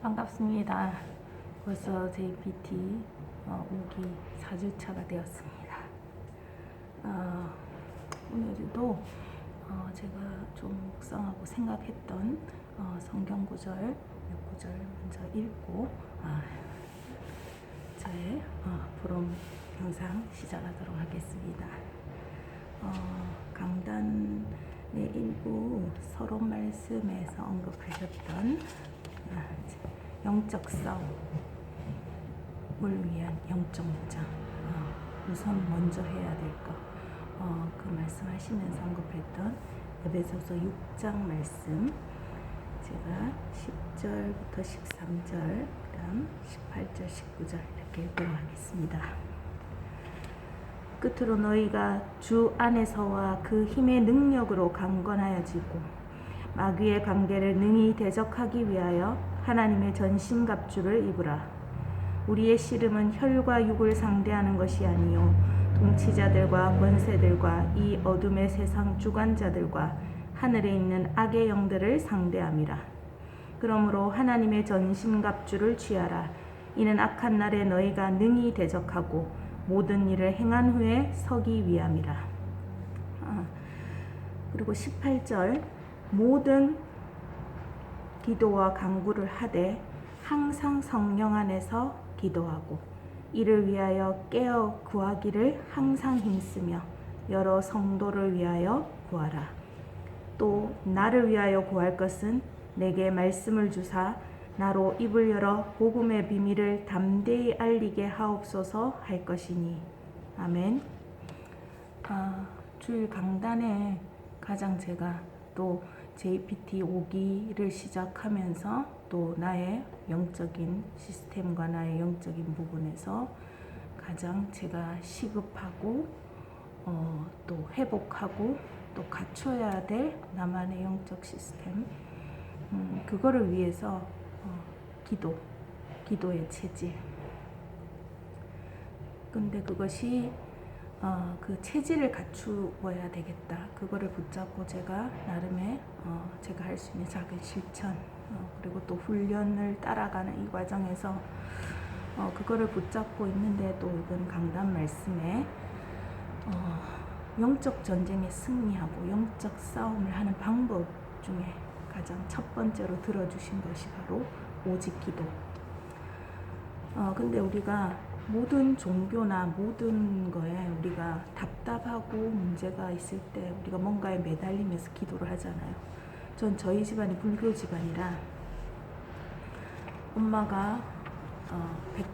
반갑습니다. 벌써 JPT 오기 4주차가 되었습니다. 오늘도 제가 좀 묵상하고 생각했던 성경 구절 몇 구절 먼저 읽고 저의 보름 영상 시작하도록 하겠습니다. 강단의 일부 서론 말씀에서 언급하셨던 영적 싸움을 위한 영적 무장, 우선 먼저 해야 될 것, 그 말씀하시면서 언급했던 에베소서 6장 말씀, 제가 10절부터 13절, 그 다음 18절, 19절 이렇게 읽도록 하겠습니다. 끝으로 너희가 주 안에서와 그 힘의 능력으로 강건하여지고 마귀의 관계를 능히 대적하기 위하여 하나님의 전신갑주를 입으라. 우리의 씨름은 혈과 육을 상대하는 것이 아니요 통치자들과 권세들과 이 어둠의 세상 주관자들과 하늘에 있는 악의 영들을 상대함이라. 그러므로 하나님의 전신갑주를 취하라. 이는 악한 날에 너희가 능히 대적하고 모든 일을 행한 후에 서기 위함이라. 그리고 18절 모든 기도와 간구를 하되 항상 성령 안에서 기도하고 이를 위하여 깨어 구하기를 항상 힘쓰며 여러 성도를 위하여 구하라. 또 나를 위하여 구할 것은 내게 말씀을 주사 나로 입을 열어 복음의 비밀을 담대히 알리게 하옵소서 할 것이니. 아멘. 주일 강단에 가장 제가 또 JPT 5기를 시작하면서 또 나의 영적인 시스템과 나의 영적인 부분에서 가장 제가 시급하고 또 회복하고 또 갖춰야 될 나만의 영적 시스템, 그거를 위해서 기도의 체질. 근데 그것이 그 체질을 갖추어야 되겠다. 그거를 붙잡고 제가 나름의 제가 할 수 있는 작은 실천, 그리고 또 훈련을 따라가는 이 과정에서 그거를 붙잡고 있는데, 또 이번 강단 말씀에 영적 전쟁에 승리하고 영적 싸움을 하는 방법 중에 가장 첫 번째로 들어주신 것이 바로 오직 기도. 근데 우리가 모든 종교나 모든 거에 우리가 답답하고 문제가 있을 때 우리가 뭔가에 매달리면서 기도를 하잖아요. 전 저희 집안이 불교 집안이라 엄마가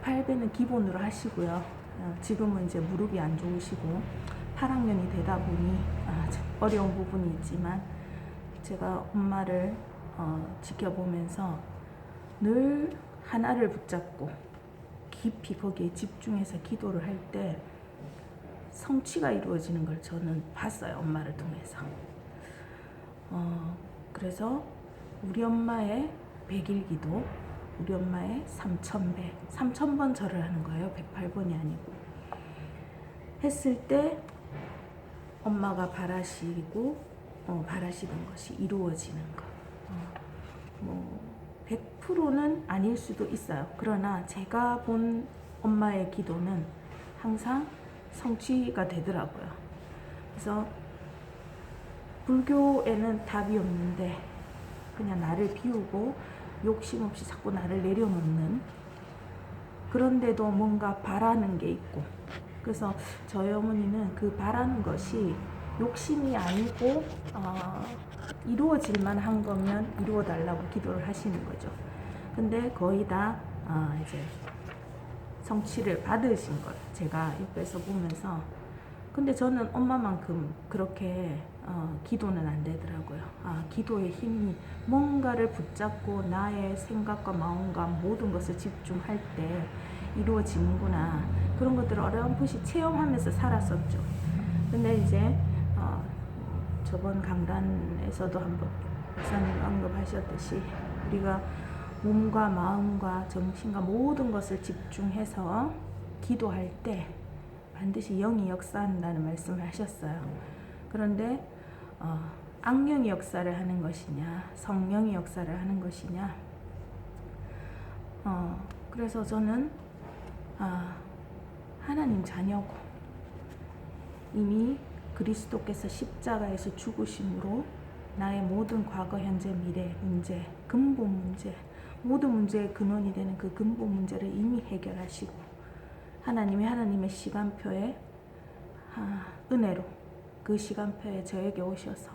108배는 기본으로 하시고요. 지금은 이제 무릎이 안 좋으시고 8학년이 되다 보니 어려운 부분이 있지만 제가 엄마를 지켜보면서 늘 하나를 붙잡고 깊이 거기에 집중해서 기도를 할 때 성취가 이루어지는 걸 저는 봤어요. 엄마를 통해서. 그래서 우리 엄마의 100일 기도, 우리 엄마의 3000배, 3000번 절을 하는 거예요. 108번이 아니고. 했을 때 엄마가 바라시던 것이 이루어지는 거. 100%는 아닐 수도 있어요. 그러나 제가 본 엄마의 기도는 항상 성취가 되더라고요. 그래서 불교에는 답이 없는데 그냥 나를 비우고 욕심 없이 자꾸 나를 내려놓는, 그런데도 뭔가 바라는 게 있고, 그래서 저희 어머니는 그 바라는 것이 욕심이 아니고 이루어질 만한 거면 이루어 달라고 기도를 하시는 거죠. 근데 거의 다 이제 성취를 받으신 걸 제가 옆에서 보면서, 근데 저는 엄마만큼 그렇게 기도는 안 되더라고요. 기도의 힘이 뭔가를 붙잡고 나의 생각과 마음과 모든 것을 집중할 때 이루어지는구나, 그런 것들을 어렴풋이 체험하면서 살았었죠. 근데 이제 저번 강단에서도 한번 목사님 언급하셨듯이 우리가 몸과 마음과 정신과 모든 것을 집중해서 기도할 때 반드시 영이 역사한다는 말씀을 하셨어요. 그런데 악령이 역사를 하는 것이냐 성령이 역사를 하는 것이냐, 그래서 저는 하나님 자녀고 이미 그리스도께서 십자가에서 죽으심으로 나의 모든 과거, 현재, 미래 문제, 근본 문제, 모든 문제의 근원이 되는 그 근본 문제를 이미 해결하시고 하나님의 시간표에 은혜로 그 시간표에 저에게 오셔서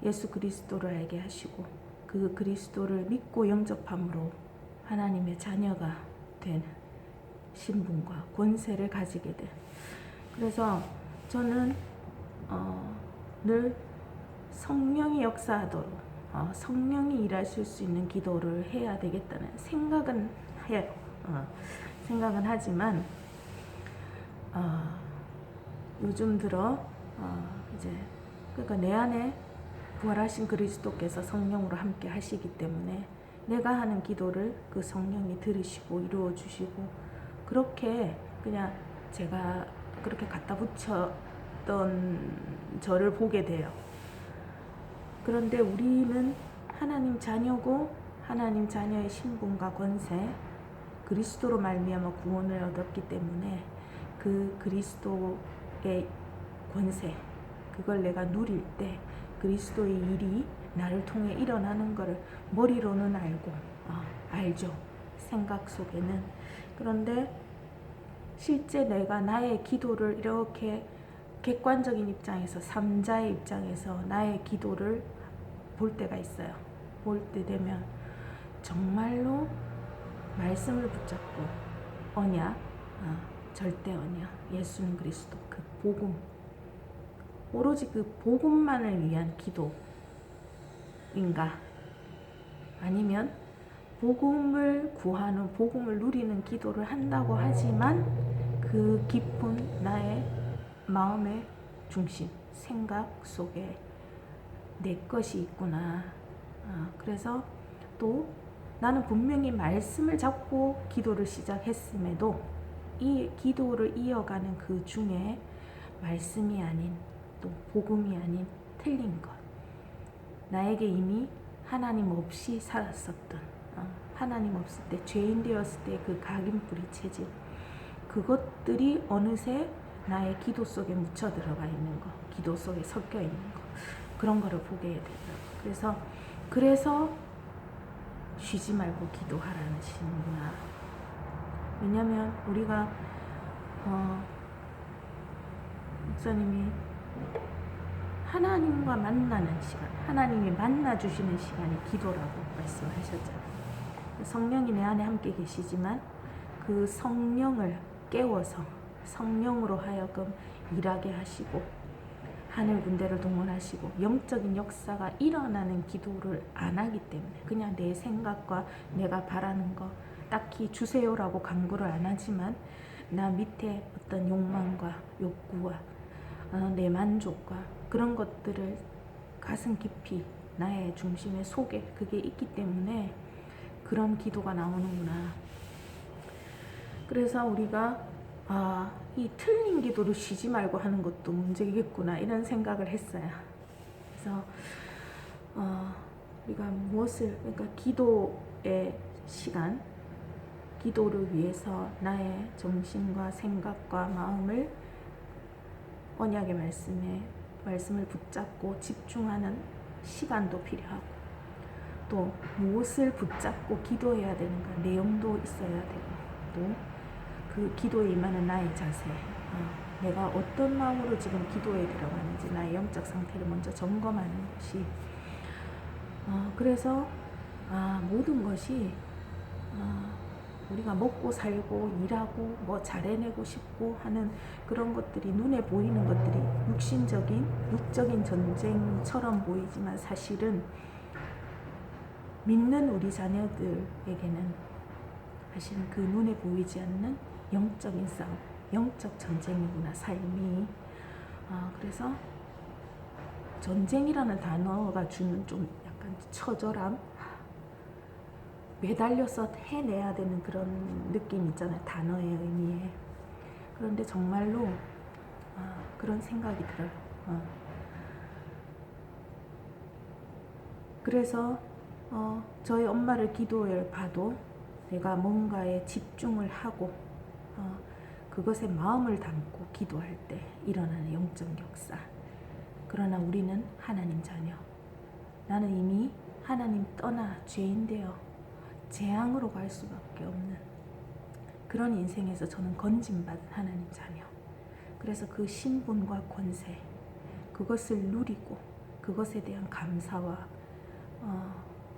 예수 그리스도를 알게 하시고 그 그리스도를 믿고 영접함으로 하나님의 자녀가 된 신분과 권세를 가지게 된. 그래서 저는 늘 성령이 역사하도록 성령이 일하실 수 있는 기도를 해야 되겠다는 생각은 해요. 생각은 하지만 요즘 들어 이제 그러니까 내 안에 부활하신 그리스도께서 성령으로 함께 하시기 때문에 내가 하는 기도를 그 성령이 들으시고 이루어 주시고 그렇게 그냥 제가 그렇게 갖다 붙였던 저를 보게 돼요. 그런데 우리는 하나님 자녀고 하나님 자녀의 신분과 권세 그리스도로 말미암아 구원을 얻었기 때문에 그 그리스도의 권세 그걸 내가 누릴 때 그리스도의 일이 나를 통해 일어나는 것을 머리로는 알고 알죠. 생각 속에는. 그런데 실제 내가 나의 기도를 이렇게 객관적인 입장에서 3자의 입장에서 나의 기도를 볼 때가 있어요. 볼 때 되면 정말로 말씀을 붙잡고 언약, 절대 언약, 예수는 그리스도 그 복음 오로지 그 복음만을 위한 기도인가? 아니면 복음을 구하는 복음을 누리는 기도를 한다고 하지만 그 깊은 나의 마음의 중심, 생각 속에 내 것이 있구나. 그래서 또 나는 분명히 말씀을 잡고 기도를 시작했음에도 이 기도를 이어가는 그 중에 말씀이 아닌 또 복음이 아닌 틀린 것 나에게 이미 하나님 없이 살았었던 하나님 없을 때 죄인 되었을 때 그 각인뿌리 체질 그것들이 어느새 나의 기도 속에 묻혀 들어가 있는 것 기도 속에 섞여 있는 것 그런 거를 보게 되더라고요. 그래서 쉬지 말고 기도하라는 시는구나. 왜냐면 우리가 목사님이 하나님과 만나는 시간, 하나님이 만나주시는 시간이 기도라고 말씀하셨잖아요. 성령이 내 안에 함께 계시지만 그 성령을 깨워서 성령으로 하여금 일하게 하시고 하늘 군대를 동원하시고 영적인 역사가 일어나는 기도를 안 하기 때문에 그냥 내 생각과 내가 바라는 거 딱히 주세요라고 간구를 안 하지만 나 밑에 어떤 욕망과 욕구와 내 만족과 그런 것들을 가슴 깊이 나의 중심의 속에 그게 있기 때문에 그런 기도가 나오는구나. 그래서 우리가 이 틀린 기도를 쉬지 말고 하는 것도 문제겠구나 이런 생각을 했어요. 그래서 우리가 그러니까 기도의 시간, 기도를 위해서 나의 정신과 생각과 마음을 언약의 말씀을 붙잡고 집중하는 시간도 필요하고 또 무엇을 붙잡고 기도해야 되는가 내용도 있어야 되고 또 그 기도에 임하는 나의 자세 내가 어떤 마음으로 지금 기도에 들어가는지 나의 영적 상태를 먼저 점검하는 것이 그래서 모든 것이 우리가 먹고 살고 일하고 뭐 잘해내고 싶고 하는 그런 것들이 눈에 보이는 것들이 육적인 전쟁처럼 보이지만 사실은 믿는 우리 자녀들에게는 사실은 그 눈에 보이지 않는 영적인 싸움, 영적 전쟁이구나 삶이. 그래서 전쟁이라는 단어가 주는 좀 약간 처절함, 매달려서 해내야 되는 그런 느낌 있잖아요. 단어의 의미에. 그런데 정말로 그런 생각이 들어요. 그래서 저희 엄마를 기도를 봐도 내가 뭔가에 집중을 하고 그것에 마음을 담고 기도할 때 일어나는 영적 역사. 그러나 우리는 하나님 자녀. 나는 이미 하나님 떠나 죄인 되어 재앙으로 갈 수밖에 없는 그런 인생에서 저는 건진받은 하나님 자녀. 그래서 그 신분과 권세, 그것을 누리고 그것에 대한 감사와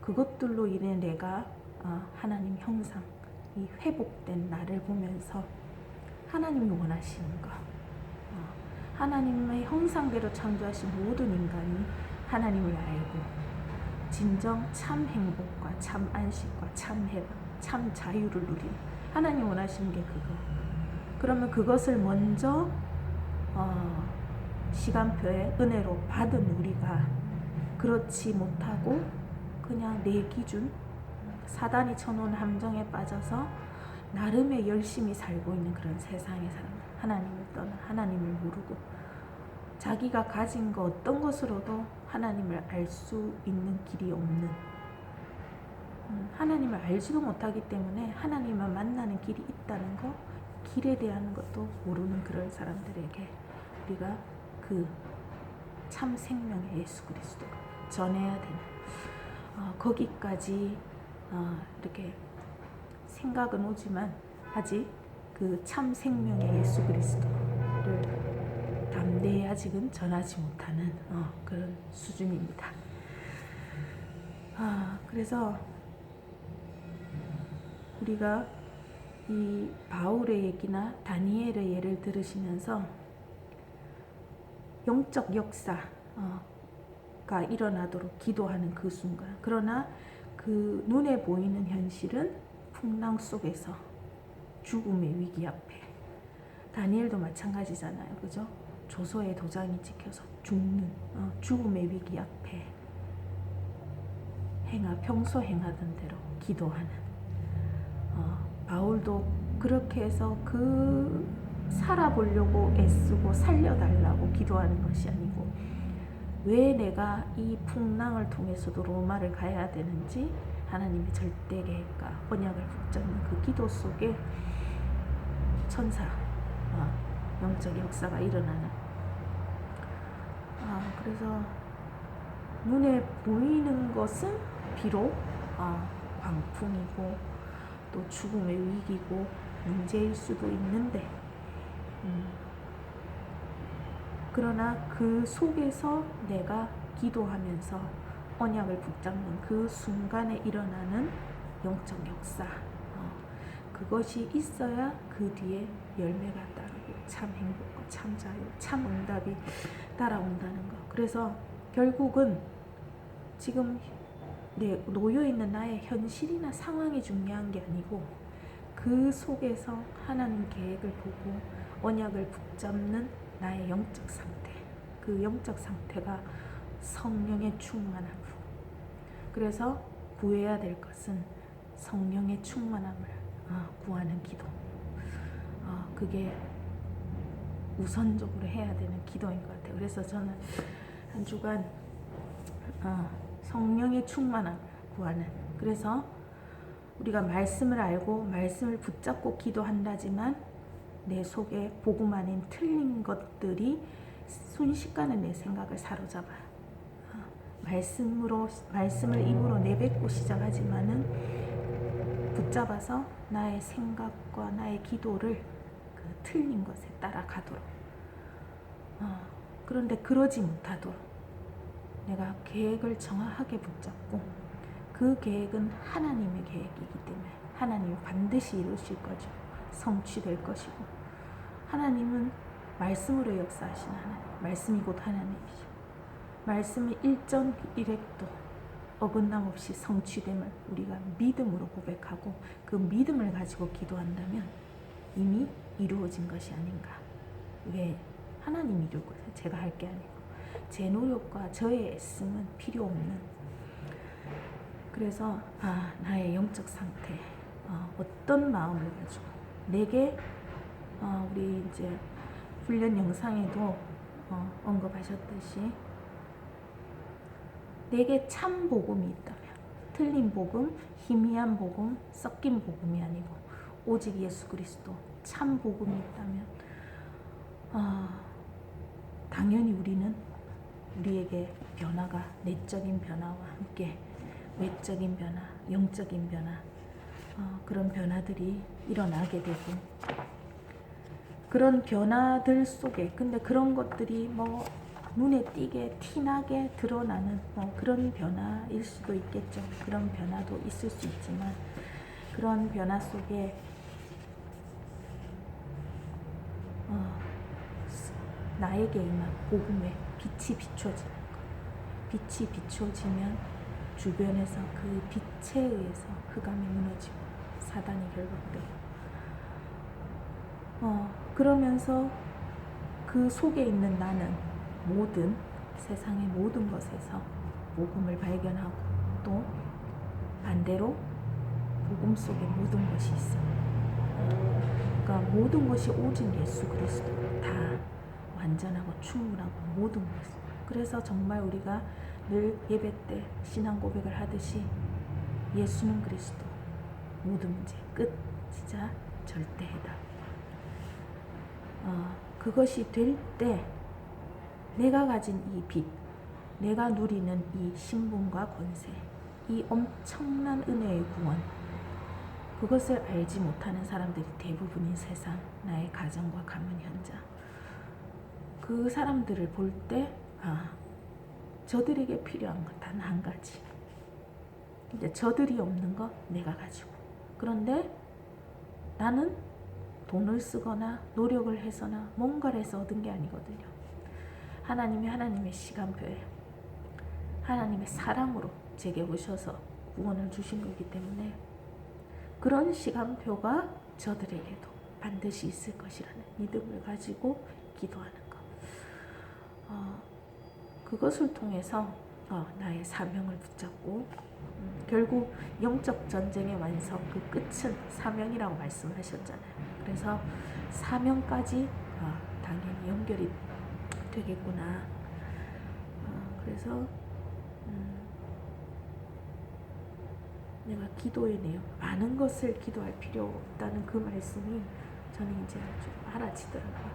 그것들로 인해 내가 하나님 형상, 이 회복된 나를 보면서 하나님이 원하시는 것, 하나님의 형상대로 창조하신 모든 인간이 하나님을 알고 진정 참 행복과 참 안식과 참 해방, 참 자유를 누리는 하나님 원하시는 게 그거. 그러면 그것을 먼저 시간표에 은혜로 받은 우리가 그렇지 못하고 그냥 내 기준, 사단이 쳐놓은 함정에 빠져서 나름의 열심히 살고 있는 그런 세상의 사람들, 하나님을 떠나 하나님을 모르고 자기가 가진 거 어떤 것으로도 하나님을 알 수 있는 길이 없는, 하나님을 알지도 못하기 때문에 하나님만 만나는 길이 있다는 거, 길에 대한 것도 모르는 그런 사람들에게 우리가 그 참 생명의 예수 그리스도를 전해야 되는 거기까지 이렇게 생각은 오지만 아직 그 참 생명의 예수 그리스도를 담대히 아직은 전하지 못하는 그런 수준입니다. 그래서 우리가 이 바울의 얘기나 다니엘의 예를 들으시면서 영적 역사가 일어나도록 기도하는 그 순간, 그러나 그 눈에 보이는 현실은 풍랑 속에서 죽음의 위기 앞에, 다니엘도 마찬가지잖아요, 그죠? 조서의 도장이 찍혀서 죽는 죽음의 위기 앞에 평소 행하던 대로 기도하는, 바울도 그렇게 해서 살아보려고 애쓰고 살려달라고 기도하는 것이 아니고 왜 내가 이 풍랑을 통해서도 로마를 가야 되는지 하나님의 절대 계획과 언약을 붙잡는 그 기도 속에 천사, 영적 역사가 일어나는, 그래서 눈에 보이는 것은 비록 광풍이고 또 죽음의 위기고 문제일 수도 있는데 그러나 그 속에서 내가 기도하면서 언약을 붙잡는 그 순간에 일어나는 영적 역사, 그것이 있어야 그 뒤에 열매가 따르고 참 행복과 참 자유, 참 응답이 따라온다는 것. 그래서 결국은 지금 놓여있는 나의 현실이나 상황이 중요한 게 아니고 그 속에서 하나님 계획을 보고 언약을 붙잡는 나의 영적 상태, 그 영적 상태가 성령의 충만함. 그래서 구해야 될 것은 성령의 충만함을 구하는 기도. 그게 우선적으로 해야 되는 기도인 것 같아요. 그래서 저는 한 주간 성령의 충만함을 구하는, 그래서 우리가 말씀을 알고 말씀을 붙잡고 기도한다지만 내 속에 복음 아닌 틀린 것들이 순식간에 내 생각을 사로잡아요. 말씀을 입으로 내뱉고 시작하지만은 붙잡아서 나의 생각과 나의 기도를 그 틀린 것에 따라가도록, 그런데 그러지 못하도록 내가 계획을 정확하게 붙잡고, 그 계획은 하나님의 계획이기 때문에 하나님이 반드시 이루실 것이고 성취될 것이고, 하나님은 말씀으로 역사하시는 하나님, 말씀이 곧 하나님이시고 말씀의 일전 일획도 어긋남 없이 성취됨을 우리가 믿음으로 고백하고 그 믿음을 가지고 기도한다면 이미 이루어진 것이 아닌가. 왜? 하나님이 이루고 제가 할 게 아니고 제 노력과 저의 애씀은 필요 없는, 그래서 나의 영적 상태, 어떤 마음을 가지고 내게 우리 이제 훈련 영상에도 언급하셨듯이 내게 참 복음이 있다면, 틀린 복음, 희미한 복음, 섞인 복음이 아니고 오직 예수 그리스도 참 복음이 있다면 당연히 우리에게 변화가 내적인 변화와 함께 외적인 변화, 영적인 변화 그런 변화들이 일어나게 되고 그런 변화들 속에 근데 그런 것들이 뭐 눈에 띄게 티나게 드러나는 그런 변화일 수도 있겠죠. 그런 변화도 있을 수 있지만 그런 변화 속에 나에게 임한 복음의 빛이 비춰지는 것. 빛이 비춰지면 주변에서 그 빛에 의해서 흑암이 무너지고 사단이 결박되고 그러면서 그 속에 있는 나는 세상의 모든 것에서 복음을 발견하고 또 반대로 복음 속에 모든 것이 있어. 그러니까 모든 것이 오직 예수 그리스도 다 완전하고 충분하고 모든 것. 그래서 정말 우리가 늘 예배 때 신앙 고백을 하듯이 예수는 그리스도 모든 문제 끝 시작 절대해다. 그것이 될 때 내가 가진 이 빛, 내가 누리는 이 신분과 권세, 이 엄청난 은혜의 구원, 그것을 알지 못하는 사람들이 대부분인 세상, 나의 가정과 가문 현장, 그 사람들을 볼 때 저들에게 필요한 것 단 한 가지. 이제 저들이 없는 거 내가 가지고. 그런데 나는 돈을 쓰거나 노력을 해서나 뭔가를 해서 얻은 게 아니거든요. 하나님의 시간표에 하나님의 사랑으로 제게 오셔서 구원을 주신 거기 때문에 그런 시간표가 저들에게도 반드시 있을 것이라는 믿음을 가지고 기도하는 것. 그것을 통해서 나의 사명을 붙잡고 결국 영적 전쟁의 완성 그 끝은 사명이라고 말씀하셨잖아요. 그래서 사명까지 당연히 연결이 되겠구나. 그래서 내가 기도의 내용 많은 것을 기도할 필요 없다는 그 말씀이 저는 이제 좀 알아지더라고요.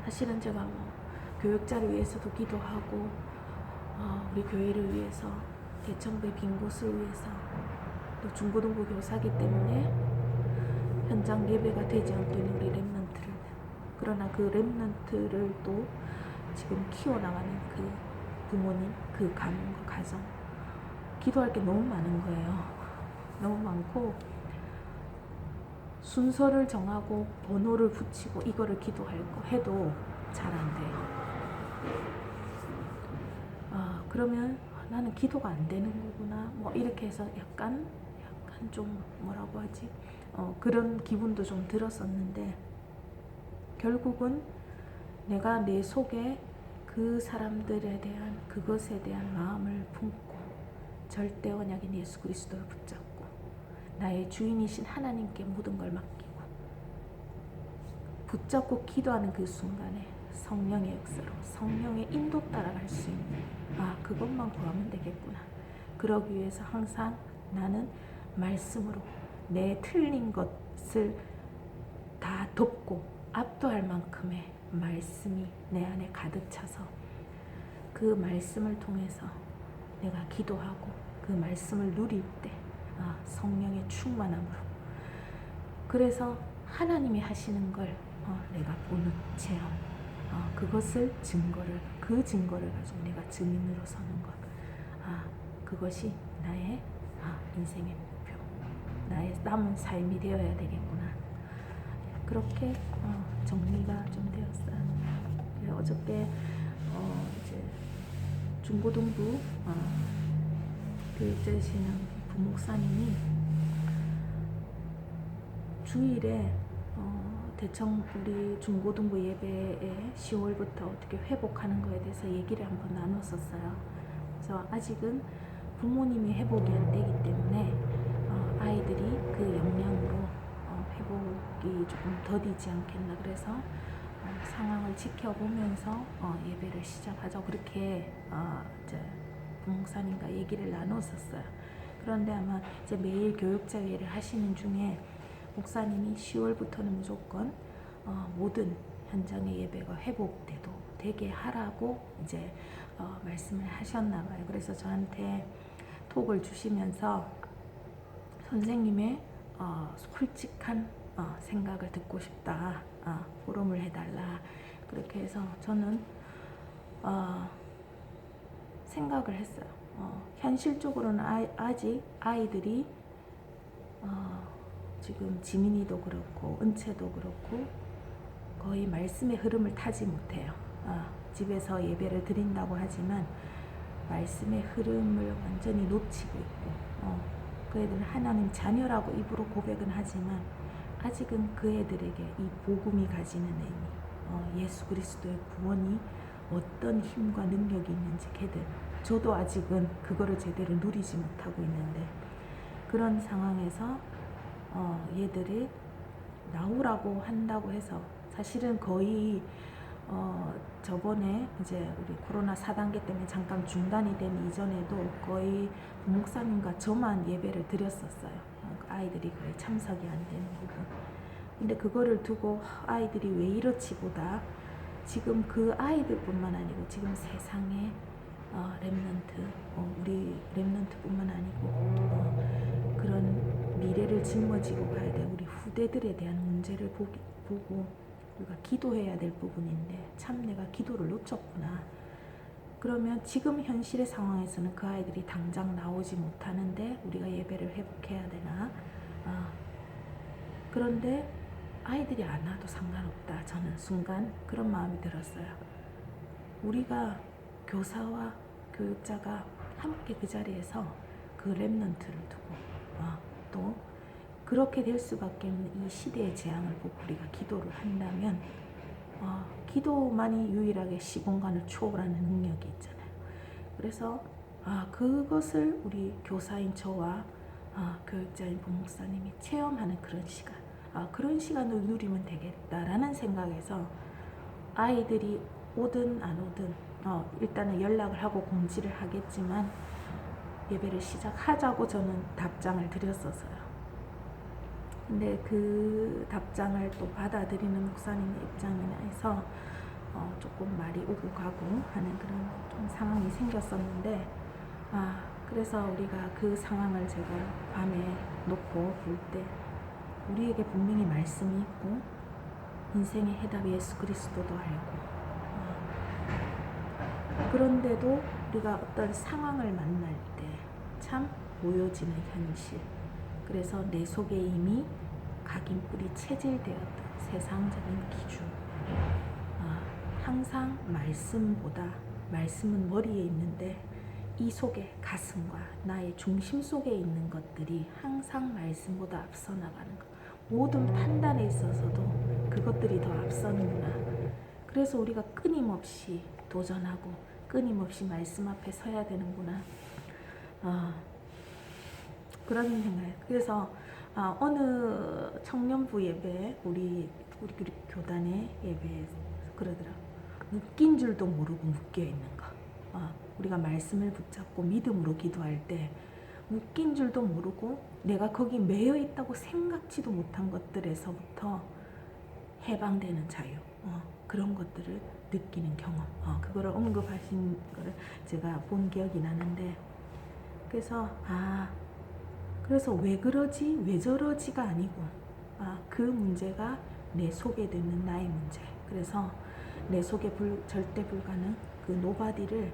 사실은 제가 교육자를 위해서도 기도하고 우리 교회를 위해서 대청부의 빈 곳을 위해서 또 중고등부 교사기 때문에 현장 예배가 되지 않고 있는 우리 렘넌트를 그러나 그 렘넌트를 또 지금 키워나가는 그 부모님 그 가문과 가정 기도할 게 너무 많은 거예요. 너무 많고 순서를 정하고 번호를 붙이고 이거를 기도할 거 해도 잘 안 돼요. 그러면 나는 기도가 안 되는 거구나 뭐 이렇게 해서 약간 좀 뭐라고 하지 그런 기분도 좀 들었었는데 결국은 내가 내 속에 그 사람들에 대한 그것에 대한 마음을 품고 절대 언약인 예수 그리스도를 붙잡고 나의 주인이신 하나님께 모든 걸 맡기고 붙잡고 기도하는 그 순간에 성령의 역사로 성령의 인도 따라갈 수 있는 그것만 구하면 되겠구나. 그러기 위해서 항상 나는 말씀으로 내 틀린 것을 다 덮고 압도할 만큼의 말씀이 내 안에 가득 차서 그 말씀을 통해서 내가 기도하고 그 말씀을 누릴 때 성령의 충만함으로 그래서 하나님이 하시는 걸 내가 보는 체험 그것을 그 증거를 가지고 내가 증인으로 서는 것 그것이 나의 인생의 목표 나의 남은 삶이 되어야 되겠구나. 그렇게 정리가 좀 되었어요. 어저께 이제 중고등부 교육자이시는 부목사님이 주일에 대청 우리 중고등부 예배에 10월부터 어떻게 회복하는 거에 대해서 얘기를 한번 나눴었어요. 그래서 아직은 부모님이 회복이 안 되기 때문에 아이들이 그 역량으로 회복이 조금 더디지 않겠나 그래서 상황을 지켜보면서 예배를 시작하자 그렇게 이제 부목사님과 얘기를 나눴었어요. 그런데 아마 이제 매일 교육자회를 하시는 중에 목사님이 10월부터는 무조건 모든 현장의 예배가 회복돼도 되게 하라고 이제 말씀을 하셨나 봐요. 그래서 저한테 톡을 주시면서 선생님의 솔직한 생각을 듣고 싶다. 포럼을 해달라. 그렇게 해서 저는 생각을 했어요. 현실적으로는 아직 아이들이 지금 지민이도 그렇고 은채도 그렇고 거의 말씀의 흐름을 타지 못해요. 집에서 예배를 드린다고 하지만 말씀의 흐름을 완전히 놓치고 있고 그 애들은 하나님 자녀라고 입으로 고백은 하지만 아직은 그 애들에게 이 복음이 가지는 의미, 예수 그리스도의 구원이 어떤 힘과 능력이 있는지 걔들, 저도 아직은 그거를 제대로 누리지 못하고 있는데 그런 상황에서 얘들이 나오라고 한다고 해서 사실은 거의 저번에 이제 우리 코로나 4단계 때문에 잠깐 중단이 된 이전에도 거의 부목사님과 저만 예배를 드렸었어요. 아이들이 거의 참석이 안 되는 부분. 근데 그거를 두고 아이들이 왜 이렇지 보다 지금 그 아이들뿐만 아니고 지금 세상에 렘넌트, 우리 렘넌트뿐만 아니고 그런 미래를 짊어지고 가야 될 우리 후대들에 대한 문제를 보고 우리가 기도해야 될 부분인데 참 내가 기도를 놓쳤구나. 그러면 지금 현실의 상황에서는 그 아이들이 당장 나오지 못하는데 우리가 예배를 회복해야 되나? 그런데 아이들이 안 와도 상관없다. 저는 순간 그런 마음이 들었어요. 우리가 교사와 교육자가 함께 그 자리에서 그 렘넌트를 두고 또 그렇게 될 수밖에 없는 이 시대의 재앙을 보고 우리가 기도를 한다면 기도만이 유일하게 시공간을 초월하는 능력이 있잖아요. 그래서 그것을 우리 교사인 저와 교육자인 부목사님이 체험하는 그런 시간, 그런 시간을 누리면 되겠다라는 생각에서 아이들이 오든 안 오든 일단은 연락을 하고 공지를 하겠지만 예배를 시작하자고 저는 답장을 드렸었어요. 근데 그 답장을 또 받아들이는 목사님의 입장에서 조금 말이 오고 가고 하는 그런 좀 상황이 생겼었는데 그래서 우리가 그 상황을 제가 밤에 놓고 볼 때 우리에게 분명히 말씀이 있고 인생의 해답이 예수 그리스도도 알고 그런데도 우리가 어떤 상황을 만날 때 참 보여지는 현실, 그래서 내 속에 이미 각인뿔이 체질되었던 세상적인 기준, 항상 말씀은 머리에 있는데 이 속에 가슴과 나의 중심 속에 있는 것들이 항상 말씀보다 앞서 나가는 것. 모든 판단에 있어서도 그것들이 더 앞서는구나. 그래서 우리가 끊임없이 도전하고 끊임없이 말씀 앞에 서야 되는구나. 그런 생각이에요. 그래서 어느 청년부 예배, 우리 교단의 예배에서 그러더라. 묶인 줄도 모르고 묶여 있는 거. 우리가 말씀을 붙잡고 믿음으로 기도할 때 묶인 줄도 모르고 내가 거기 매여 있다고 생각지도 못한 것들에서부터 해방되는 자유, 그런 것들을 느끼는 경험, 그거를 언급하신 거를 제가 본 기억이 나는데, 그래서 왜 그러지, 왜 저러지가 아니고 그 문제가 내 속에 드는 나의 문제. 그래서 내 속에 절대 불가능 그 노바디를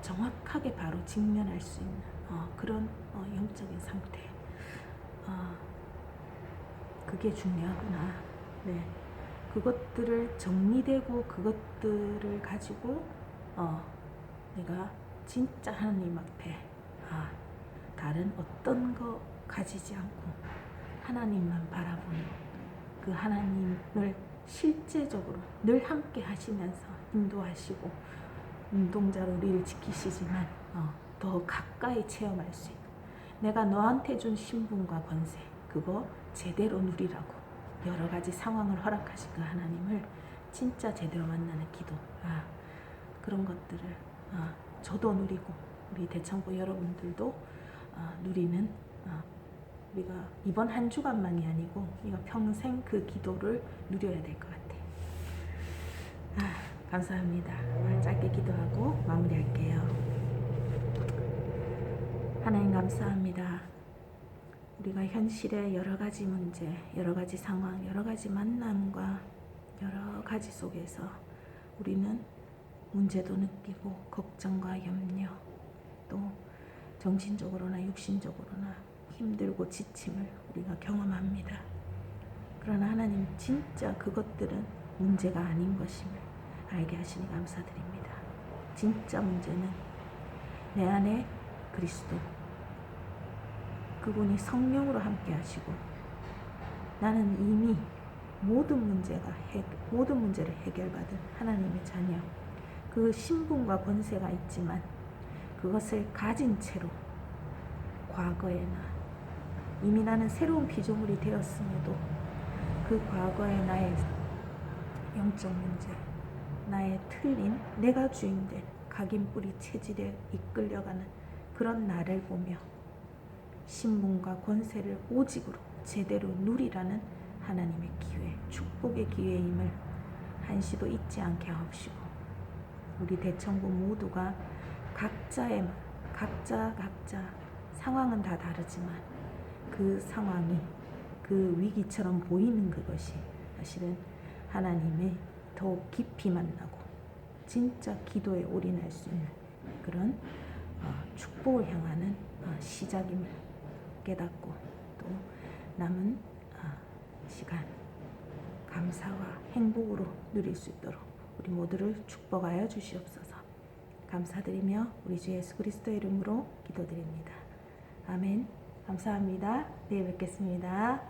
정확하게 바로 직면할 수 있는 그런 영적인 상태. 그게 중요하구나. 네. 그것들을 정리되고 그것들을 가지고 내가 진짜 하나님 앞에 다른 어떤 거 가지지 않고 하나님만 바라보는 그 하나님을 실제적으로 늘 함께 하시면서 인도하시고 눈동자로 우리를 지키시지만 더 가까이 체험할 수 있는, 내가 너한테 준 신분과 권세 그거 제대로 누리라고 여러 가지 상황을 허락하신 그 하나님을 진짜 제대로 만나는 기도, 그런 것들을 저도 누리고 우리 대청부 여러분들도 누리는 우리가 이번 한 주간만이 아니고 우리가 평생 그 기도를 누려야 될 것 같아요. 감사합니다. 짧게 기도하고 마무리할게요. 하나님 감사합니다. 우리가 현실의 여러 가지 문제, 여러 가지 상황, 여러 가지 만남과 여러 가지 속에서 우리는 문제도 느끼고 걱정과 염려, 또 정신적으로나 육신적으로나 힘들고 지침을 우리가 경험합니다. 그러나 하나님 진짜 그것들은 문제가 아닌 것임을 알게 하시니 감사드립니다. 진짜 문제는 내 안에 그리스도, 그분이 성령으로 함께 하시고 나는 이미 모든 문제를 해결받은 하나님의 자녀, 그 신분과 권세가 있지만 그것을 가진 채로 과거에나 이미 나는 새로운 피조물이 되었음에도 그 과거의 나의 영적 문제, 나의 틀린 내가 주인된 각인뿌리 체질에 이끌려가는 그런 나를 보며 신분과 권세를 오직으로 제대로 누리라는 하나님의 기회, 축복의 기회임을 한시도 잊지 않게 하옵시고 우리 대청부 모두가 각자 상황은 다 다르지만 그 상황이 그 위기처럼 보이는 그것이 사실은 하나님의 더욱 깊이 만나고 진짜 기도에 올인할 수 있는 그런 축복을 향하는 시작임을 깨닫고 또 남은 시간 감사와 행복으로 누릴 수 있도록 우리 모두를 축복하여 주시옵소서. 감사드리며 우리 주 예수 그리스도의 이름으로 기도드립니다. 아멘. 감사합니다. 내일 뵙겠습니다.